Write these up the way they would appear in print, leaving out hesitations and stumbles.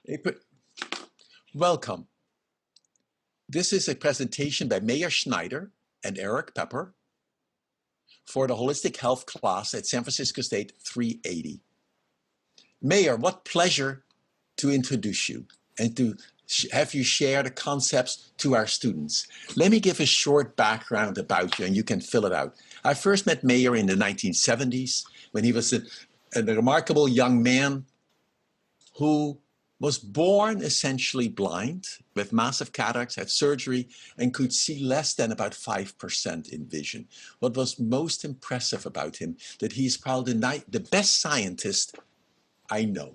Hey, welcome. This is a presentation by Meir Schneider and Erik Peper for the Holistic Health class at San Francisco State 380. Meir, what pleasure to introduce you and to have you share the concepts to our students. Let me give a short background about you and you can fill it out. I first met Meir in the 1970s when he was a remarkable young man who was born essentially blind with massive cataracts, had surgery, and could see less than about 5% in vision. What was most impressive about him, that he's probably the best scientist I know.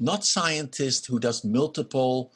Not scientist who does multiple,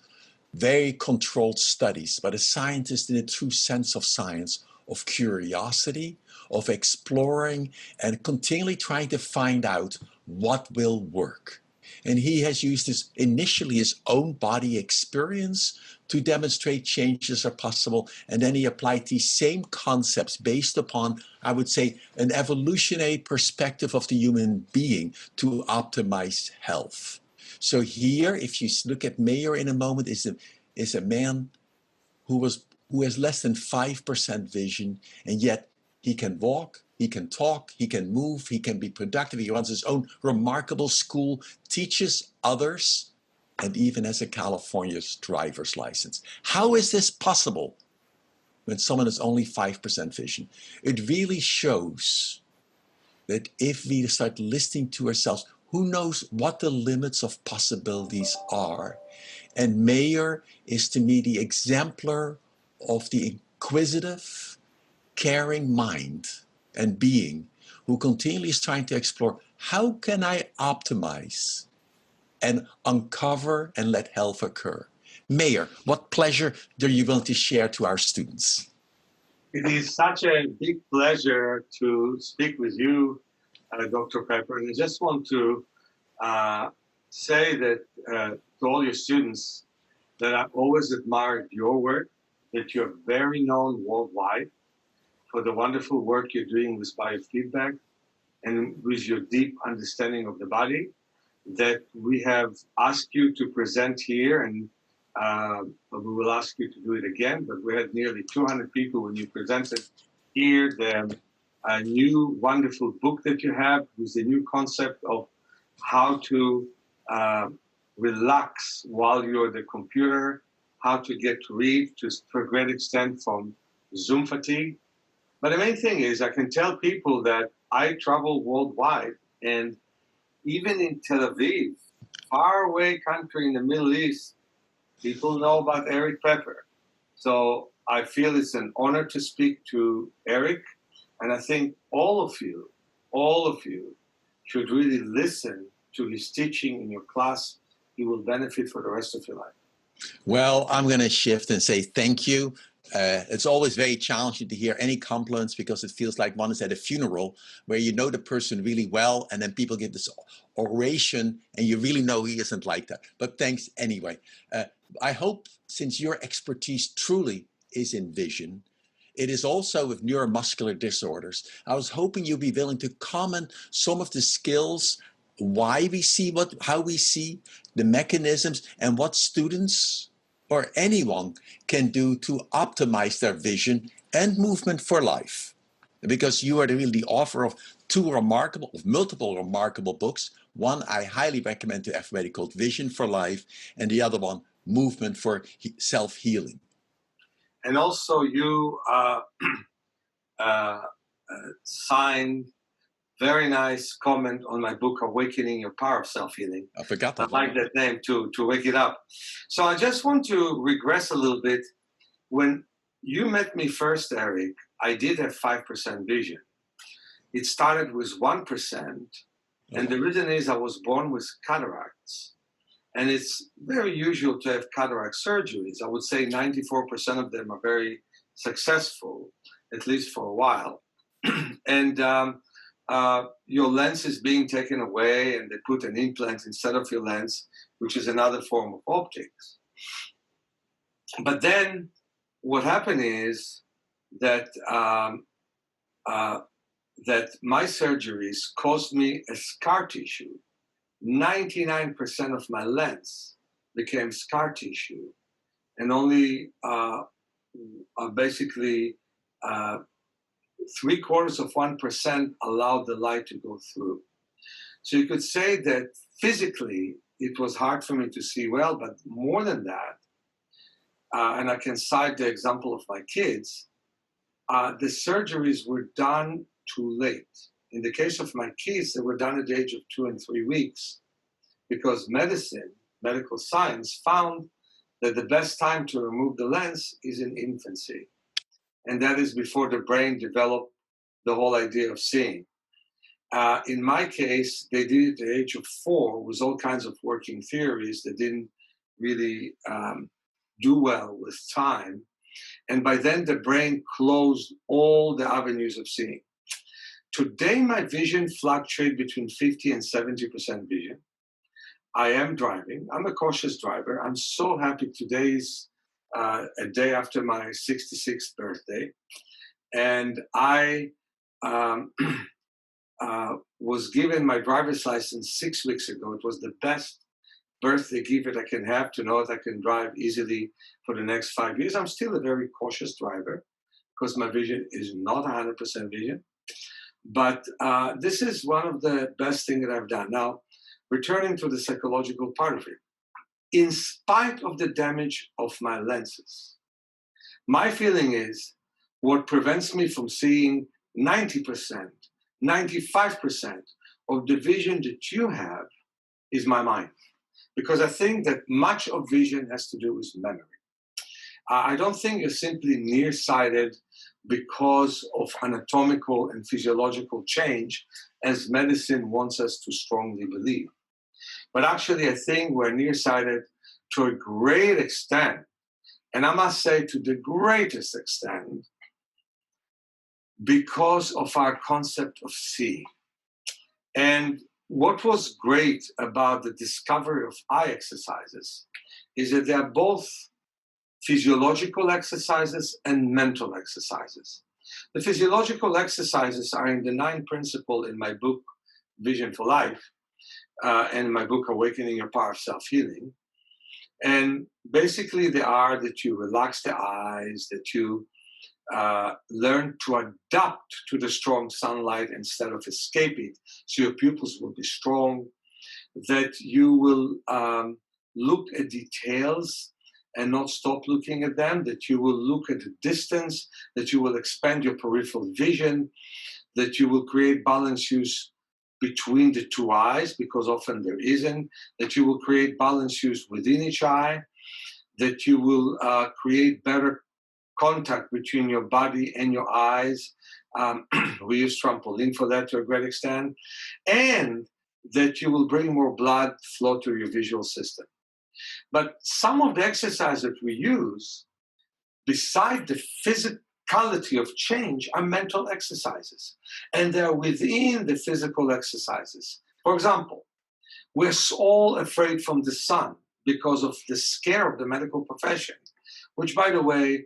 very controlled studies, but a scientist in a true sense of science, of curiosity, of exploring, and continually trying to find out what will work. And he has used initially his own body experience to demonstrate changes are possible. And then he applied these same concepts based upon, I would say, an evolutionary perspective of the human being to optimize health. So here, if you look at Meir in a moment, is a man who has less than 5% vision, and yet he can walk, he can talk, he can move, he can be productive, he runs his own remarkable school, teaches others, and even has a California's driver's license. How is this possible when someone has only 5% vision? It really shows that if we start listening to ourselves, who knows what the limits of possibilities are? And Meir is to me the exemplar of the inquisitive, caring mind and being who continually is trying to explore, how can I optimize and uncover and let health occur? Meir, what pleasure are you willing to share to our students? It is such a big pleasure to speak with you, Dr. Peper. And I just want to say that to all your students that I've always admired your work, that you're very known worldwide for the wonderful work you're doing with biofeedback and with your deep understanding of the body, that we have asked you to present here, and we will ask you to do it again, but we had nearly 200 people when you presented here the new wonderful book that you have with the new concept of how to relax while you're at the computer, how to get rid to a great extent from Zoom fatigue. But the main thing is I can tell people that I travel worldwide, and even in Tel Aviv, far away country in the Middle East, people know about Erik Peper. So I feel it's an honor to speak to Erik, and I think all of you should really listen to his teaching in your class. You will benefit for the rest of your life. Well, I'm going to shift and say thank you. It's always very challenging to hear any compliments because it feels like one is at a funeral where you know the person really well and then people give this oration and you really know he isn't like that. But thanks anyway. I hope, since your expertise truly is in vision, it is also with neuromuscular disorders. I was hoping you'd be willing to comment some of the skills, why we see how we see, the mechanisms, and what students or anyone can do to optimize their vision and movement for life. Because you are really the author of multiple remarkable books. One I highly recommend to everybody called Vision for Life, and the other one, Movement for Self-Healing. And also you signed very nice comment on my book, Awakening Your Power of Self-Healing. I forgot that. I like that name to wake it up. So I just want to regress a little bit. When you met me first, Erik, I did have 5% vision. It started with 1%. And the reason is I was born with cataracts. And it's very usual to have cataract surgeries. I would say 94% of them are very successful, at least for a while. And your lens is being taken away and they put an implant instead of your lens, which is another form of optics. But then what happened is that that my surgeries caused me a scar tissue. 99% of my lens became scar tissue, and only basically 0.75% allowed the light to go through. So you could say that physically it was hard for me to see well, but more than that, and I can cite the example of my kids, the surgeries were done too late. In the case of my kids, they were done at the age of 2 and 3 weeks, because medical science found that the best time to remove the lens is in infancy. And that is before the brain developed the whole idea of seeing. In my case, they did it at the age of 4 with all kinds of working theories that didn't really do well with time. And by then, the brain closed all the avenues of seeing. Today, my vision fluctuates between 50 and 70% vision. I am driving. I'm a cautious driver. I'm so happy today's a day after my 66th birthday. And I was given my driver's license 6 weeks ago. It was the best birthday gift that I can have, to know that I can drive easily for the next 5 years. I'm still a very cautious driver because my vision is not 100% vision. But this is one of the best things that I've done. Now, returning to the psychological part of it, in spite of the damage of my lenses, my feeling is what prevents me from seeing 90%, 95% of the vision that you have is my mind. Because I think that much of vision has to do with memory. I don't think you're simply nearsighted because of anatomical and physiological change, as medicine wants us to strongly believe. But actually, I think we're nearsighted to a great extent, and I must say to the greatest extent, because of our concept of seeing. And what was great about the discovery of eye exercises is that they are both physiological exercises and mental exercises. The physiological exercises are in the 9 principles in my book, Vision for Life, and my book, Awakening Your Power of Self-Healing. And basically they are that you relax the eyes, that you learn to adapt to the strong sunlight instead of escape it, so your pupils will be strong, that you will look at details and not stop looking at them, that you will look at the distance, that you will expand your peripheral vision, that you will create balance use between the 2 eyes, because often there isn't, that you will create balance use within each eye, that you will create better contact between your body and your eyes. We use trampoline for that to a great extent. And that you will bring more blood flow to your visual system. But some of the exercises that we use, beside the physicality of change, are mental exercises. And they're within the physical exercises. For example, we're all afraid from the sun because of the scare of the medical profession, which, by the way,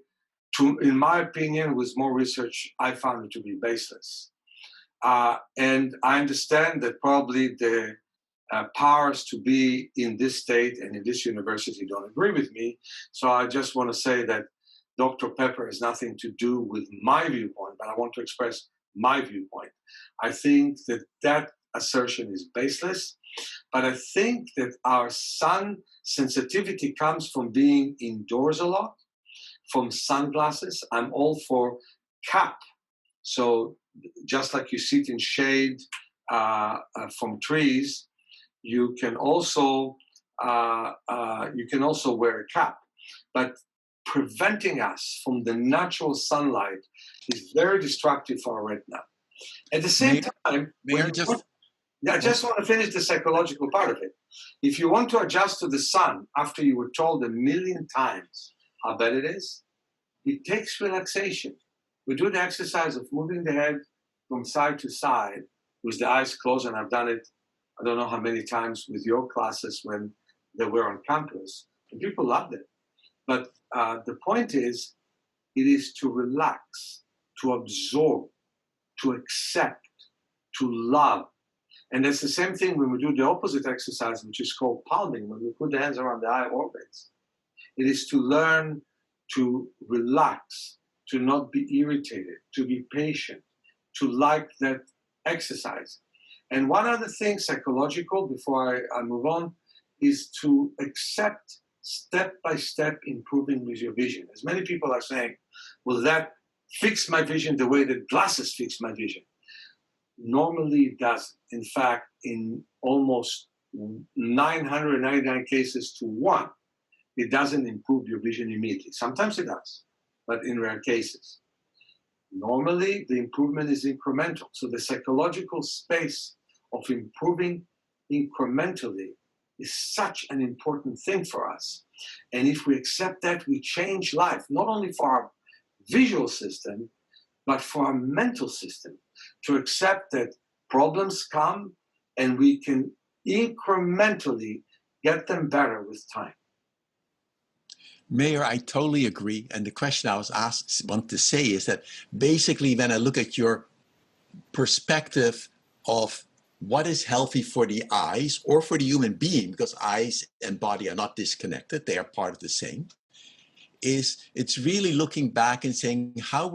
in my opinion, with more research, I found it to be baseless. And I understand that probably the powers to be in this state and in this university don't agree with me. So I just want to say that Dr. Peper has nothing to do with my viewpoint, but I want to express my viewpoint. I think that that assertion is baseless, but I think that our sun sensitivity comes from being indoors a lot, from sunglasses. I'm all for cap. So just like you sit in shade from trees, you can also wear a cap. But preventing us from the natural sunlight is very destructive for our retina. At the same time, I just want to finish the psychological part of it. If you want to adjust to the sun after you were told 1,000,000 times how bad it is, it takes relaxation. We do the exercise of moving the head from side to side with the eyes closed, and I've done it, I don't know how many times with your classes when they were on campus, and people loved it. But the point is, it is to relax, to absorb, to accept, to love. And it's the same thing when we do the opposite exercise, which is called palming, when we put the hands around the eye orbits. It is to learn to relax, to not be irritated, to be patient, to like that exercise. And one other thing, psychological, before I move on, is to accept step-by-step improving with your vision. As many people are saying, will that fix my vision the way that glasses fix my vision? Normally it doesn't. In fact, in almost 999 cases to 1, it doesn't improve your vision immediately. Sometimes it does, but in rare cases. Normally, the improvement is incremental. So the psychological space of improving incrementally is such an important thing for us. And if we accept that, we change life, not only for our visual system, but for our mental system, to accept that problems come and we can incrementally get them better with time. Meir, I totally agree. And the question I want to say is that basically when I look at your perspective of what is healthy for the eyes or for the human being, because eyes and body are not disconnected, they are part of the same, it's really looking back and saying how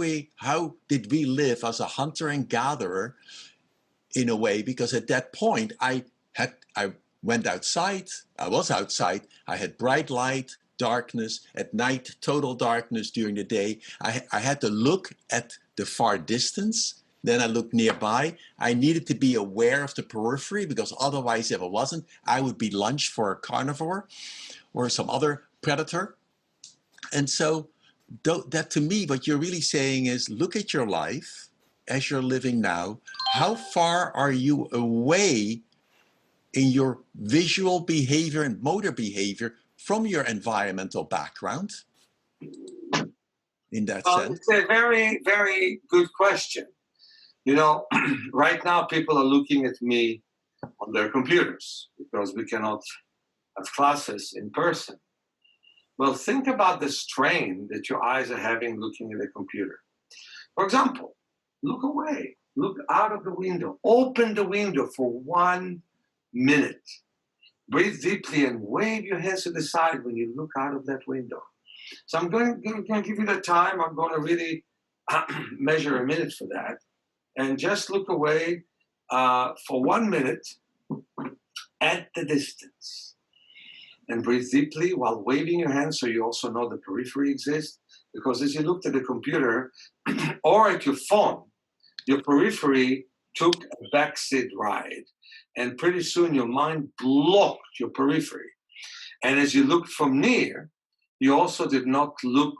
did we live as a hunter and gatherer in a way, because at that point I went outside, I was outside, I had bright light, darkness, at night, total darkness during the day. I had to look at the far distance, then I looked nearby. I needed to be aware of the periphery, because otherwise, if I wasn't, I would be lunch for a carnivore or some other predator. And so that to me, what you're really saying is look at your life as you're living now. How far are you away in your visual behavior and motor behavior from your environmental background in that sense? It's a very, very good question. You know, right now people are looking at me on their computers because we cannot have classes in person. Well, think about the strain that your eyes are having looking at a computer. For example, look away, look out of the window, open the window for 1 minute. Breathe deeply and wave your hands to the side when you look out of that window. So I'm going to give you the time. I'm going to really measure a minute for that. And just look away for 1 minute at the distance. And breathe deeply while waving your hands so you also know the periphery exists. Because as you looked at the computer or at your phone, your periphery took a backseat ride. And pretty soon your mind blocked your periphery. And as you looked from near, you also did not look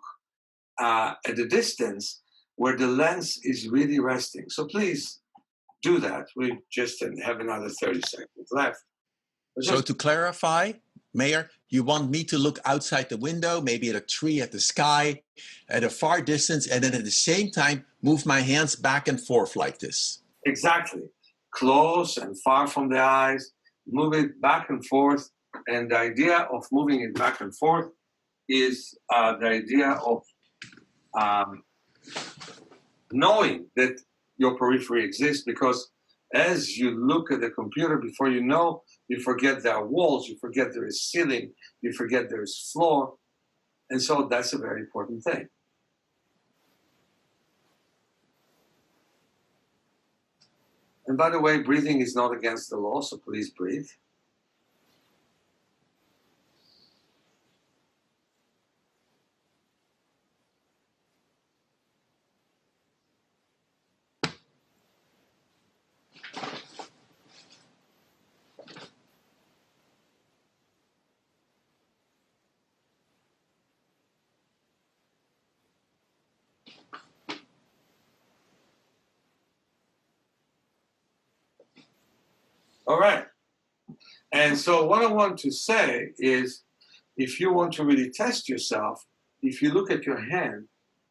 at the distance where the lens is really resting. So please do that. We just have another 30 seconds left. So to clarify, Meir, you want me to look outside the window, maybe at a tree, at the sky, at a far distance, and then at the same time move my hands back and forth like this. Exactly. Close and far from the eyes, move it back and forth. And the idea of moving it back and forth is the idea of knowing that your periphery exists, because as you look at the computer, before you know, you forget there are walls, you forget there is ceiling, you forget there is floor. And so that's a very important thing. And by the way, breathing is not against the law, so please breathe. All right. And so what I want to say is, if you want to really test yourself, if you look at your hand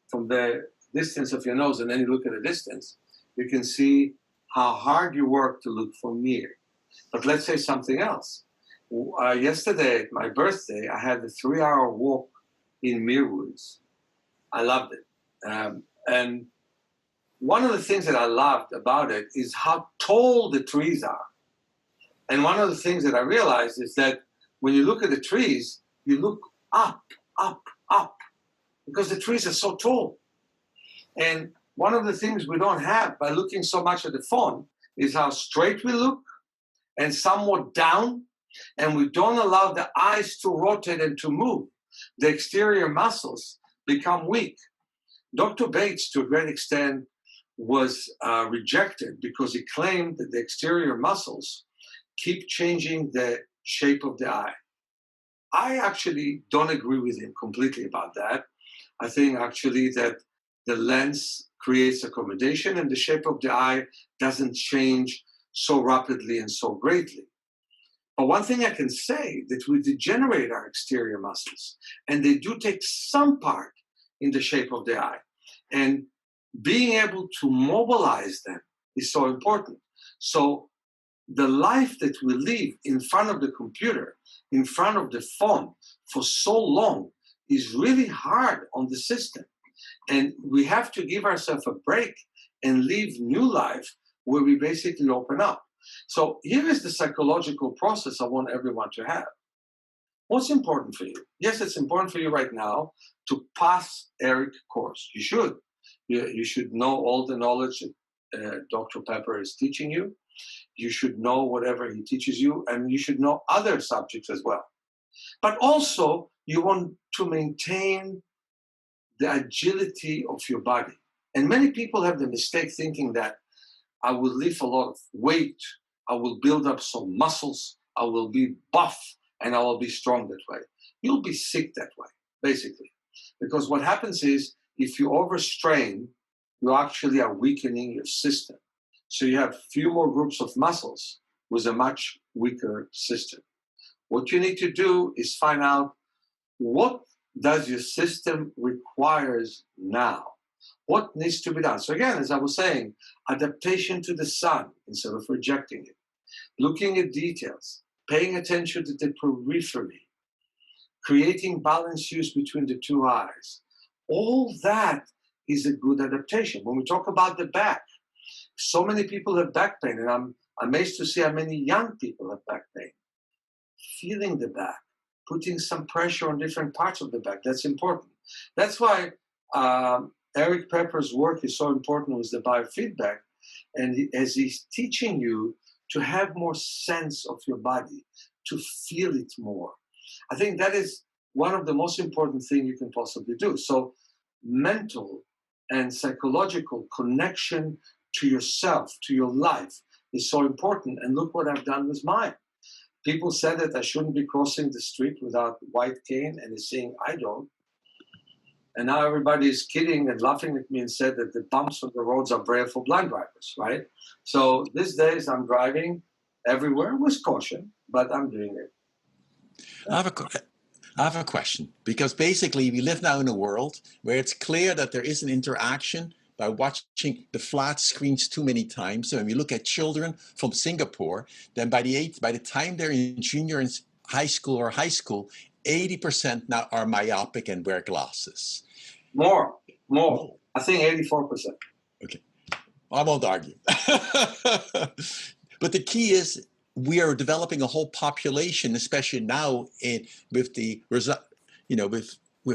from the distance of your nose and then you look at a distance, you can see how hard you work to look from near. But let's say something else. Yesterday, at my birthday, I had a 3-hour walk in Meir Woods. I loved it. And one of the things that I loved about it is how tall the trees are. And one of the things that I realized is that when you look at the trees, you look up, up, up, because the trees are so tall. And one of the things we don't have by looking so much at the phone is how straight we look and somewhat down, and we don't allow the eyes to rotate and to move. The exterior muscles become weak. Dr. Bates, to a great extent, was rejected because he claimed that the exterior muscles keep changing the shape of the eye. I actually don't agree with him completely about that. I think actually that the lens creates accommodation and the shape of the eye doesn't change so rapidly and so greatly. But one thing I can say that we degenerate our exterior muscles, and they do take some part in the shape of the eye. And being able to mobilize them is so important. So the life that we live in front of the computer, in front of the phone for so long is really hard on the system. And we have to give ourselves a break and live new life where we basically open up. So here is the psychological process I want everyone to have. What's important for you? Yes, it's important for you right now to pass Erik course. You should. You should know all the knowledge that Dr. Peper is teaching you. You should know whatever he teaches you, and you should know other subjects as well. But also, you want to maintain the agility of your body. And many people have the mistake thinking that I will lift a lot of weight, I will build up some muscles, I will be buff, and I will be strong that way. You'll be sick that way, basically. Because what happens is, if you overstrain, you actually are weakening your system. So you have few more groups of muscles with a much weaker system. What you need to do is find out what does your system requires now? What needs to be done? So again, as I was saying, adaptation to the sun instead of rejecting it, looking at details, paying attention to the periphery, creating balanced use between the two eyes. All that is a good adaptation. When we talk about the back, so many people have back pain, and I'm amazed to see how many young people have back pain. Feeling the back, putting some pressure on different parts of the back, that's important. That's why Erik Peper's work is so important with the biofeedback, and as he's teaching you to have more sense of your body, to feel it more. I think that is one of the most important things you can possibly do. So mental and psychological connection to yourself, to your life, is so important. And look what I've done with mine. People said that I shouldn't be crossing the street without white cane, and is saying I don't. And now everybody is kidding and laughing at me and said that the bumps on the roads are brave for blind drivers, right? So these days I'm driving everywhere with caution, but I'm doing it. I have a question, because basically we live now in a world where it's clear that there is an interaction by watching the flat screens too many times. So when we look at children from Singapore, then by the time they're in junior and high school, 80% now are myopic and wear glasses. More. I think 84%. Okay, I won't argue. But the key is we are developing a whole population, especially now with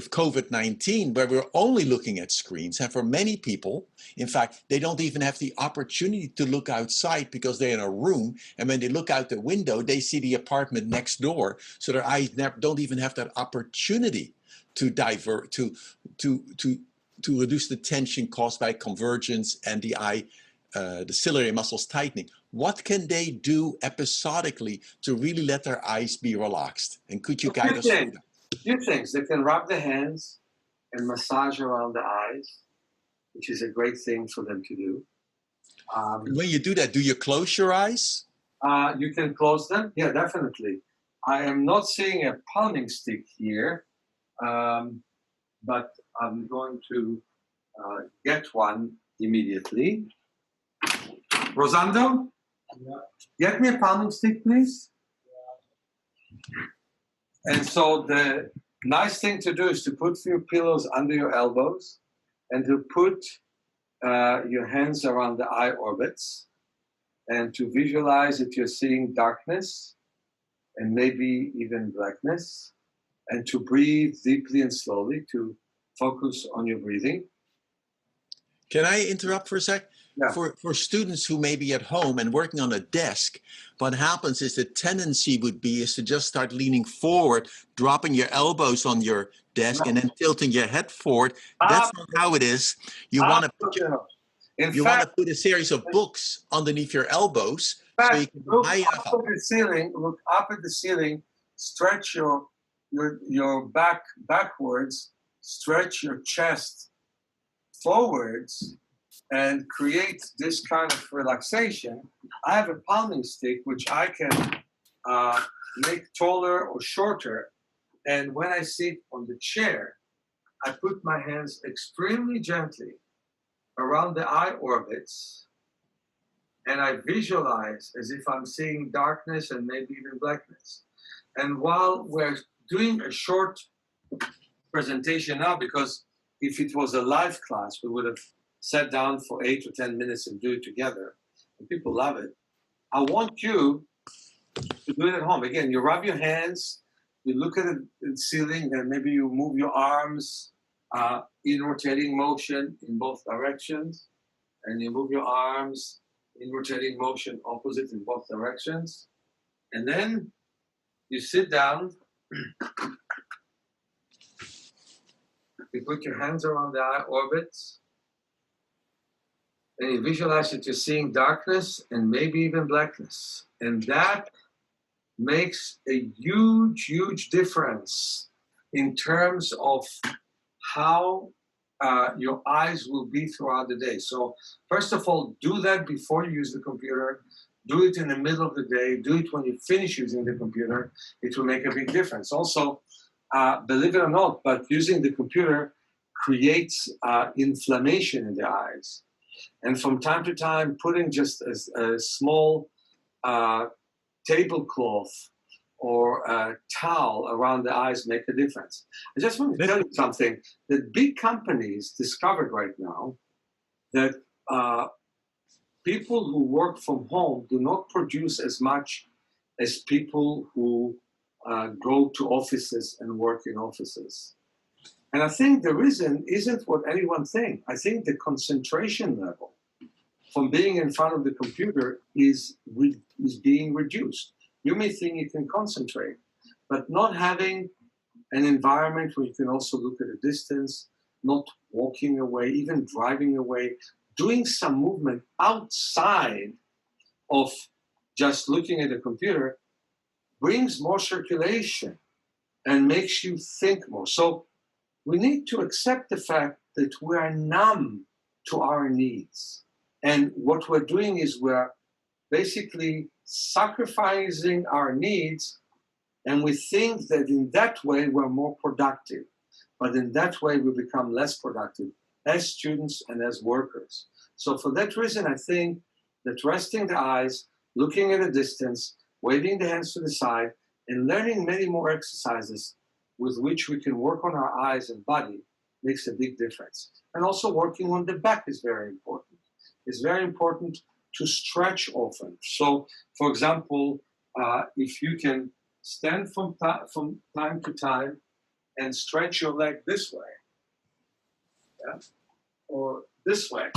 COVID-19, where we're only looking at screens. And for many people, in fact, they don't even have the opportunity to look outside because they're in a room. And when they look out the window, they see the apartment next door. So their eyes don't even have that opportunity to divert, to reduce the tension caused by convergence and the eye, the ciliary muscles tightening. What can they do episodically to really let their eyes be relaxed? And could you guide us through that? Few things. They can rub the hands and massage around the eyes, which is a great thing for them to do. When you do that, do you close your eyes? You can close them. Yeah, definitely. I am not seeing a palming stick here, but I'm going to get one immediately. Rosando, get me a palming stick, please. And so the nice thing to do is to put your pillows under your elbows and to put your hands around the eye orbits. and to visualize that you're seeing darkness and maybe even blackness, and to breathe deeply and slowly, to focus on your breathing. Can I interrupt for a sec? Yeah. For students who may be at home and working on a desk, what happens is the tendency would be is to just start leaning forward, dropping your elbows on your desk, and then tilting your head forward. That's not how it is. You want to put a series of books underneath your elbows so you can look high enough up at the ceiling. Look up at the ceiling. Stretch your back backwards. Stretch your chest forwards, and create this kind of relaxation. I have a palming stick which I can make taller or shorter, and when I sit on the chair, I put my hands extremely gently around the eye orbits, and I visualize as if I'm seeing darkness and maybe even blackness. And while we're doing a short presentation now, because if it was a live class, we would have sat down for 8 or 10 minutes and do it together, and people love it. I want you to do it at home. Again, you rub your hands, you look at the ceiling, and maybe you move your arms in rotating motion in both directions, and you move your arms in rotating motion opposite in both directions. And then you sit down, you put your hands around the eye orbits, and you visualize that you're seeing darkness and maybe even blackness. And that makes a huge, huge difference in terms of how your eyes will be throughout the day. So first of all, do that before you use the computer. Do it in the middle of the day. Do it when you finish using the computer. It will make a big difference. Also, believe it or not, but using the computer creates inflammation in the eyes. And from time to time, putting just a small tablecloth or a towel around the eyes make a difference. I just want to tell you something that big companies discovered right now, that people who work from home do not produce as much as people who go to offices and work in offices. And I think the reason isn't what anyone thinks. I think the concentration level from being in front of the computer is being reduced. You may think you can concentrate, but not having an environment where you can also look at a distance, not walking away, even driving away, doing some movement outside of just looking at the computer brings more circulation and makes you think more. So we need to accept the fact that we are numb to our needs. And what we're doing is we're basically sacrificing our needs, and we think that in that way we're more productive. But in that way we become less productive as students and as workers. So for that reason, I think that resting the eyes, looking at a distance, waving the hands to the side, and learning many more exercises with which we can work on our eyes and body makes a big difference. And also working on the back is very important. It's very important to stretch often. So, for example, if you can stand from time to time and stretch your leg this way, yeah, or this way,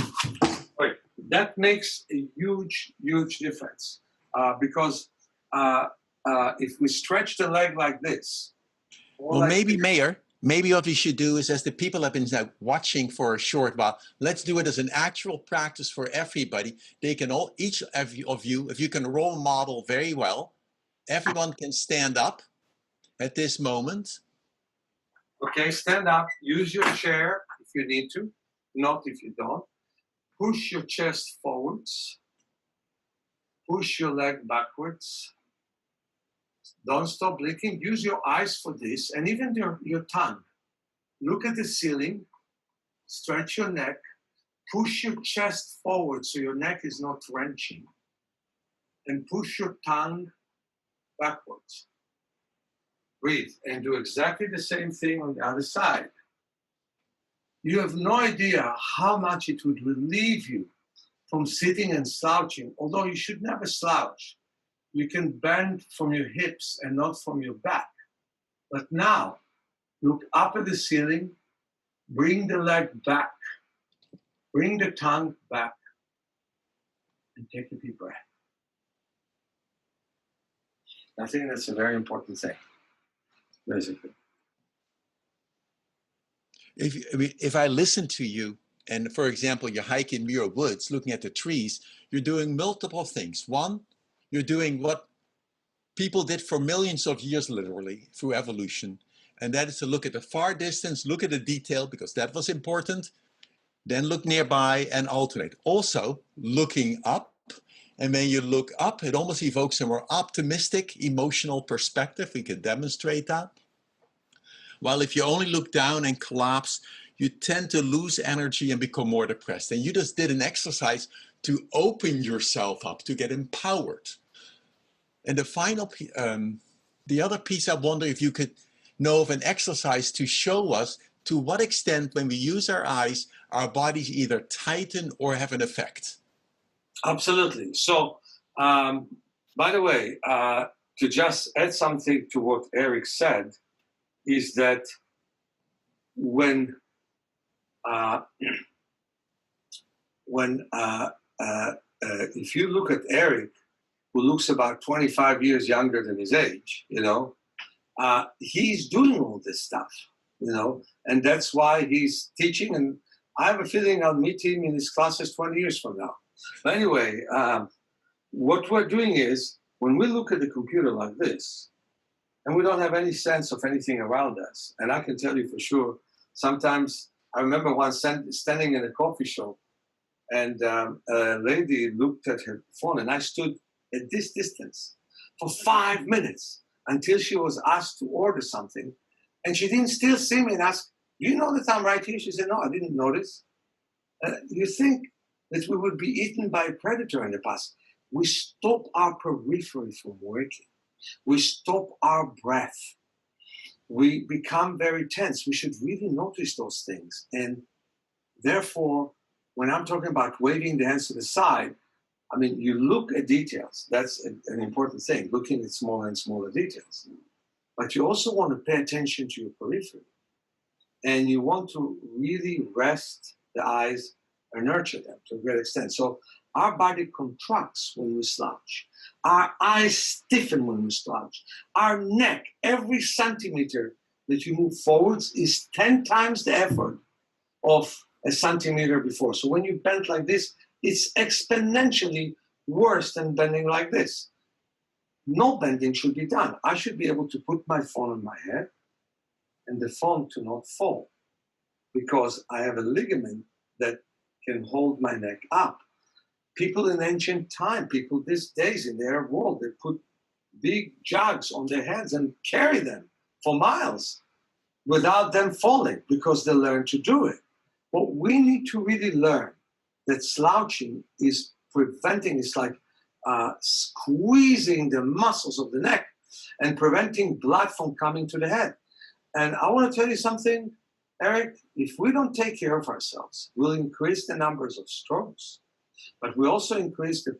right, that makes a huge, huge difference. Because if we stretch the leg like this, well, like maybe Meir, maybe what we should do is, as the people have been watching for a short while, let's do it as an actual practice for everybody. They can all, each of you, if you can role model very well, everyone can stand up at this moment. Okay, stand up, use your chair if you need to, not if you don't. Push your chest forwards, push your leg backwards. Don't stop blinking. Use your eyes for this, and even your tongue. Look at the ceiling, stretch your neck, push your chest forward so your neck is not wrenching, and push your tongue backwards. Breathe, and do exactly the same thing on the other side. You have no idea how much it would relieve you from sitting and slouching, although you should never slouch. You can bend from your hips and not from your back. But now, look up at the ceiling, bring the leg back, bring the tongue back, and take a deep breath. I think that's a very important thing, basically. If I listen to you, and for example, you hike in Muir Woods, looking at the trees, you're doing multiple things. One, you're doing what people did for millions of years, literally, through evolution. And that is to look at the far distance, look at the detail, because that was important. Then look nearby and alternate. Also, looking up. And when you look up, it almost evokes a more optimistic emotional perspective. We can demonstrate that. While if you only look down and collapse, you tend to lose energy and become more depressed. And you just did an exercise to open yourself up, to get empowered. And the final, the other piece, I wonder if you could know of an exercise to show us to what extent when we use our eyes, our bodies either tighten or have an effect. Absolutely. So, by the way, to just add something to what Erik said, is that when if you look at Erik, who looks about 25 years younger than his age, he's doing all this stuff, and that's why he's teaching. And I have a feeling I'll meet him in his classes 20 years from now. But anyway, what we're doing is when we look at the computer like this, and we don't have any sense of anything around us, and I can tell you for sure, sometimes I remember once standing in a coffee shop, and a lady looked at her phone, and I stood at this distance for 5 minutes until she was asked to order something, and she didn't still see me and asked, "Do you know that I'm right here?" She said, "No, I didn't notice." You think that we would be eaten by a predator in the past. We stop our periphery from working. We stop our breath. We become very tense. We should really notice those things. And therefore, when I'm talking about waving the hands to the side, I mean, you look at details. That's an important thing, looking at smaller and smaller details. But you also want to pay attention to your periphery. And you want to really rest the eyes and nurture them to a great extent. So our body contracts when we slouch. Our eyes stiffen when we slouch. Our neck, every centimeter that you move forwards is 10 times the effort of a centimeter before. So when you bend like this, it's exponentially worse than bending like this. No bending should be done. I should be able to put my phone on my head and the phone to not fall, because I have a ligament that can hold my neck up. People in ancient time, people these days in their world, they put big jugs on their heads and carry them for miles without them falling, because they learned to do it. What we need to really learn, that slouching is preventing, it's like squeezing the muscles of the neck and preventing blood from coming to the head. And I want to tell you something, Erik, if we don't take care of ourselves, we'll increase the numbers of strokes, but we also increase the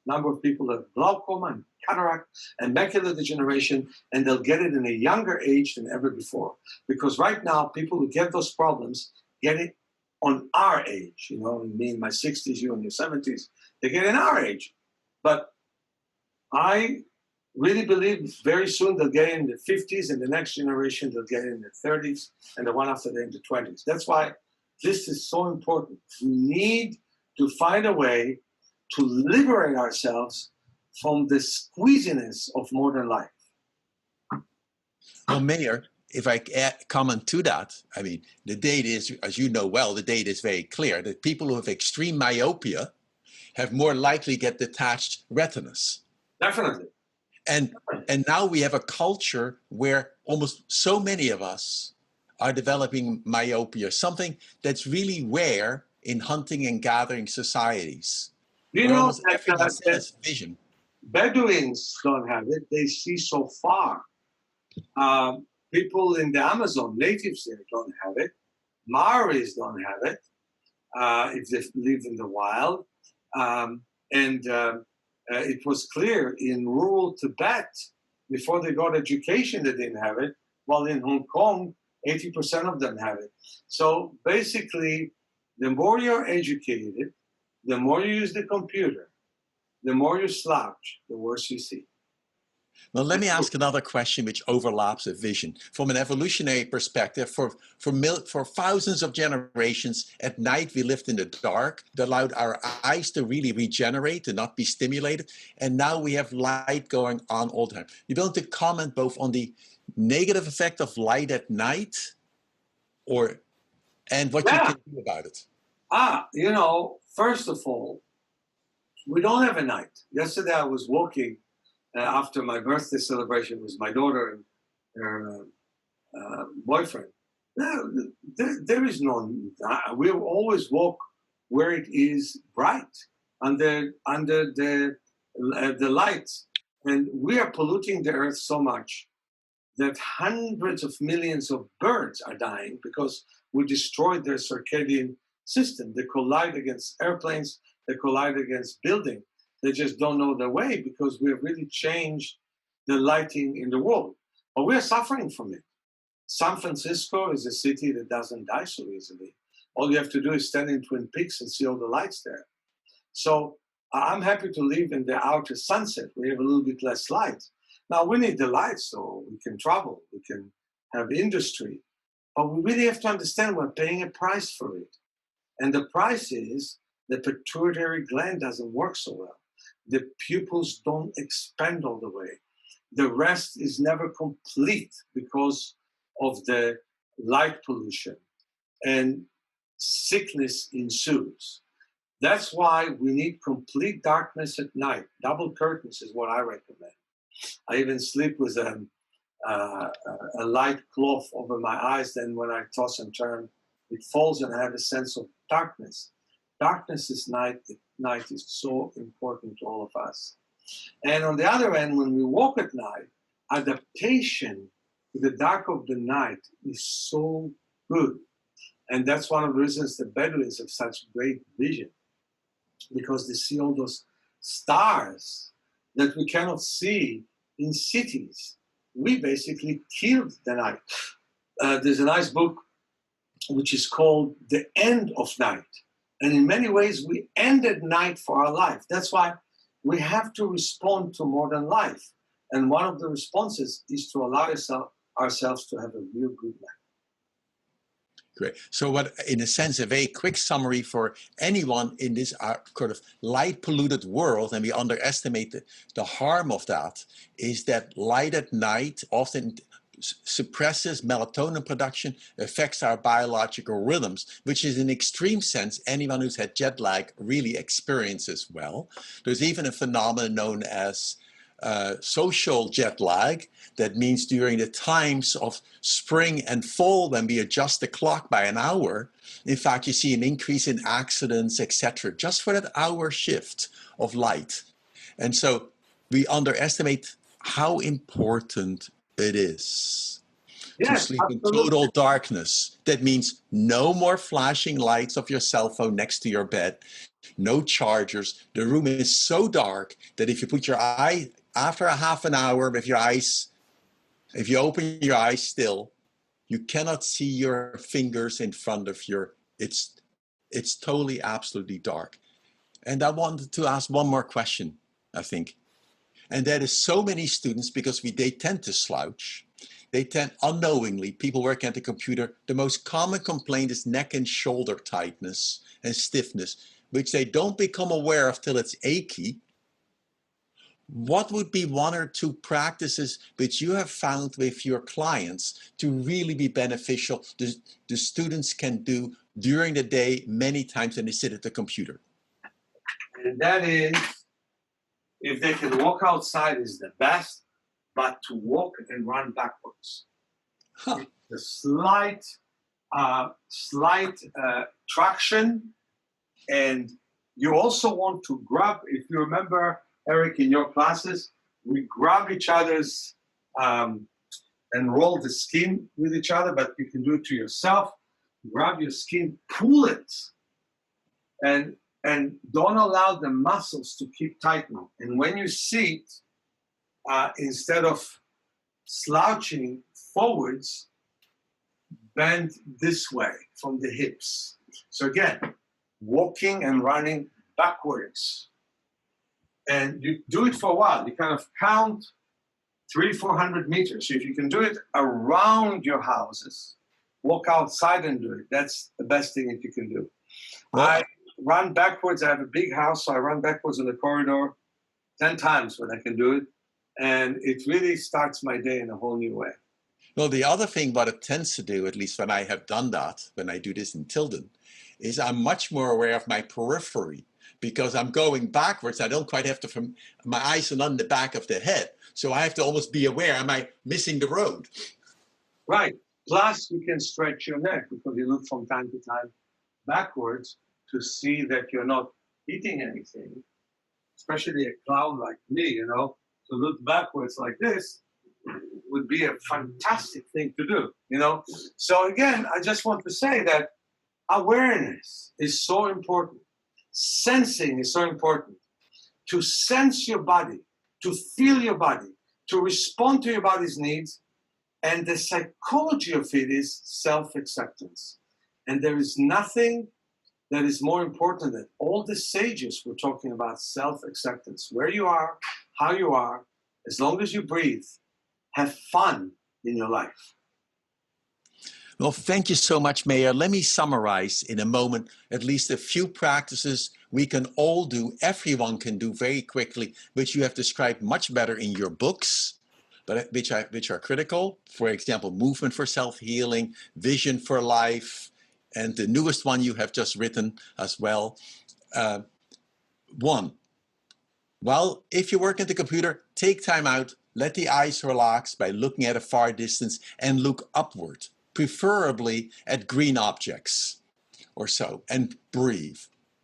number of people that have glaucoma and cataract and macular degeneration, and they'll get it in a younger age than ever before. Because right now, people who get those problems get it on our age, me in my 60s, you in your 70s, they get in our age. But I really believe very soon they'll get in the 50s, and the next generation they'll get in the 30s, and the one after that in the 20s. That's why this is so important. We need to find a way to liberate ourselves from the squeeziness of modern life. Well, Meir, if I comment to that, I mean, the data is, as you know well, the data is very clear that people who have extreme myopia have more likely get detached retinas. Definitely. And now we have a culture where almost so many of us are developing myopia, something that's really rare in hunting and gathering societies. You know that has vision. Bedouins don't have it. They see so far. People in the Amazon, natives there, don't have it. Maoris don't have it. if they lived in the wild. It was clear in rural Tibet, before they got education, they didn't have it, while in Hong Kong, 80% of them have it. So basically, the more you're educated, the more you use the computer, the more you slouch, the worse you see. Well, let me ask another question which overlaps a vision. From an evolutionary perspective, for thousands of generations, at night we lived in the dark that allowed our eyes to really regenerate and not be stimulated. And now we have light going on all the time. You want to comment both on the negative effect of light at night and what you can do about it? First of all, we don't have a night. Yesterday I was walking after my birthday celebration with my daughter and her boyfriend. There is no. We always walk where it is bright under the lights, and we are polluting the earth so much that hundreds of millions of birds are dying because we destroyed their circadian system. They collide against airplanes. They collide against buildings. They just don't know their way because we have really changed the lighting in the world. But we are suffering from it. San Francisco is a city that doesn't die so easily. All you have to do is stand in Twin Peaks and see all the lights there. So I'm happy to live in the outer sunset. We have a little bit less light. Now, we need the lights so we can travel, we can have industry. But we really have to understand we're paying a price for it. And the price is the pituitary gland doesn't work so well. The pupils don't expand all the way. The rest is never complete because of the light pollution, and sickness ensues. That's why we need complete darkness at night. Double curtains is what I recommend. I even sleep with a light cloth over my eyes. Then when I toss and turn, it falls and I have a sense of darkness. Darkness is night is so important to all of us. And on the other end, when we walk at night, adaptation to the dark of the night is so good. And that's one of the reasons the Bedouins have such great vision, because they see all those stars that we cannot see in cities. We basically killed the night. There's a nice book which is called The End of Night. And in many ways, we ended night for our life. That's why we have to respond to modern life. And one of the responses is to allow ourselves to have a real good night. Great. So what, in a sense, a very quick summary for anyone in this kind of light polluted world, and we underestimate the harm of that, is that light at night often suppresses melatonin production, affects our biological rhythms, which is in extreme sense, anyone who's had jet lag really experiences well. There's even a phenomenon known as social jet lag. That means during the times of spring and fall, when we adjust the clock by an hour, in fact, you see an increase in accidents, etc., just for that hour shift of light. And so we underestimate how important it is to sleep in total darkness. That means no more flashing lights of your cell phone next to your bed, no chargers. The room is so dark that if you put your eye, after a half an hour, if you open your eyes still, you cannot see your fingers in front of it's totally, absolutely dark. And I wanted to ask one more question, I think. And that is, so many students, because they tend to slouch, they tend unknowingly, people working at the computer, the most common complaint is neck and shoulder tightness and stiffness, which they don't become aware of till it's achy. What would be one or two practices which you have found with your clients to really be beneficial, the students can do during the day many times when they sit at the computer? And that is, if they can walk outside is the best, but to walk and run backwards. Huh. The slight traction, and you also want to grab, if you remember, Erik, in your classes, we grab each other's and roll the skin with each other, but you can do it to yourself. Grab your skin, pull it and don't allow the muscles to keep tightening. And when you sit, instead of slouching forwards, bend this way from the hips. So again, walking and running backwards. And you do it for a while. You kind of count 300-400 meters. So if you can do it around your houses, walk outside and do it. That's the best thing that you can do. Well, I run backwards. I have a big house, so I run backwards in the corridor 10 times when I can do it. And it really starts my day in a whole new way. Well, the other thing what it tends to do, at least when I have done that, when I do this in Tilden, is I'm much more aware of my periphery because I'm going backwards. I don't quite have to, my eyes are on the back of the head. So I have to almost be aware, am I missing the road? Right. Plus, you can stretch your neck because you look from time to time backwards to see that you're not hitting anything, especially a clown like me, you know, to look backwards like this would be a fantastic thing to do, you know? So again, I just want to say that awareness is so important. Sensing is so important. To sense your body, to feel your body, to respond to your body's needs. And the psychology of it is self-acceptance. And there is nothing that is more important than all the sages were talking about self-acceptance. Where you are, how you are, as long as you breathe, have fun in your life. Well, thank you so much, Meir. Let me summarize in a moment at least a few practices we can all do, everyone can do very quickly, which you have described much better in your books, but which are critical. For example, movement for self-healing, vision for life, and the newest one you have just written as well. One, well, if you work at the computer, take time out, let the eyes relax by looking at a far distance and look upward, preferably at green objects or so, and breathe.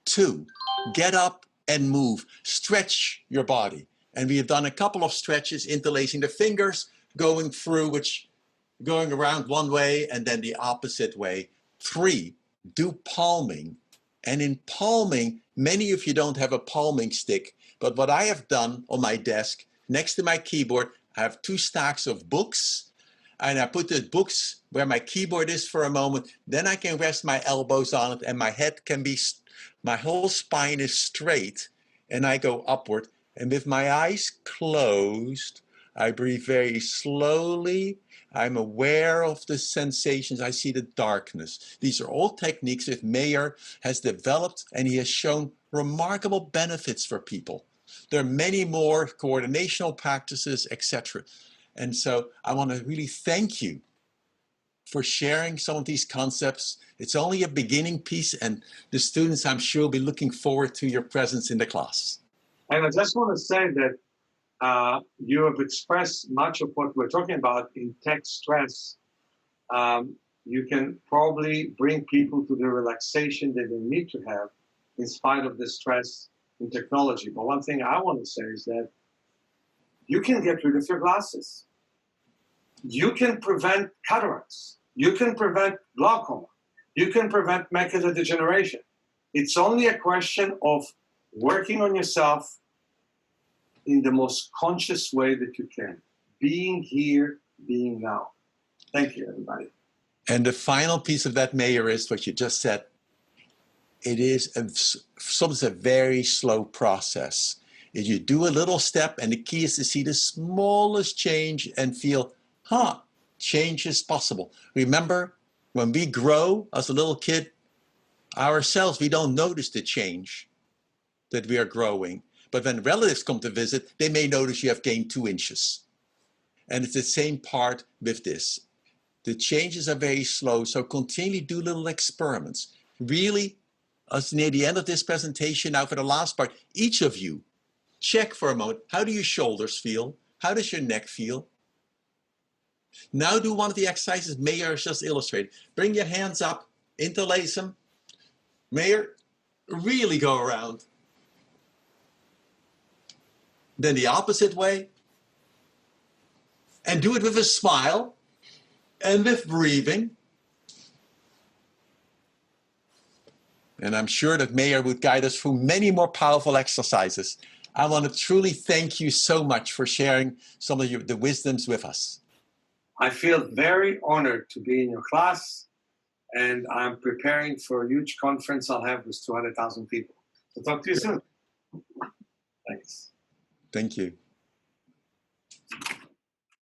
Two, get up and move, stretch your body. And we have done a couple of stretches, interlacing the fingers, going around one way and then the opposite way. Three, do palming. And in palming, many of you don't have a palming stick, but what I have done on my desk, next to my keyboard, I have 2 stacks of books, and I put the books where my keyboard is for a moment. Then I can rest my elbows on it, and my head can be, my whole spine is straight, and I go upward. And with my eyes closed, I breathe very slowly. I'm aware of the sensations. I see the darkness. These are all techniques that Meir has developed, and he has shown remarkable benefits for people. There are many more coordinational practices, etc. And so I want to really thank you for sharing some of these concepts. It's only a beginning piece, and the students, I'm sure, will be looking forward to your presence in the class. And I just want to say that you have expressed much of what we're talking about in tech stress. You can probably bring people to the relaxation that they need to have in spite of the stress in technology. But one thing I want to say is that you can get rid of your glasses. You can prevent cataracts. You can prevent glaucoma. You can prevent macular degeneration. It's only a question of working on yourself in the most conscious way that you can. Being here, being now. Thank you, everybody. And the final piece of that, Meir, is what you just said. It is sometimes a very slow process. If you do a little step, and the key is to see the smallest change and feel, change is possible. Remember, when we grow as a little kid, ourselves, we don't notice the change that we are growing. But when relatives come to visit, they may notice you have gained 2 inches. And it's the same part with this. The changes are very slow, so continually do little experiments. Really, as near the end of this presentation, now for the last part, each of you, check for a moment, how do your shoulders feel? How does your neck feel? Now do one of the exercises Meir has just illustrated. Bring your hands up, interlace them. Meir, really go around. Then the opposite way. And do it with a smile and with breathing. And I'm sure that Meir would guide us through many more powerful exercises. I want to truly thank you so much for sharing some of the wisdoms with us. I feel very honored to be in your class, and I'm preparing for a huge conference I'll have with 200,000 people. So talk to you soon. Thanks. Thank you.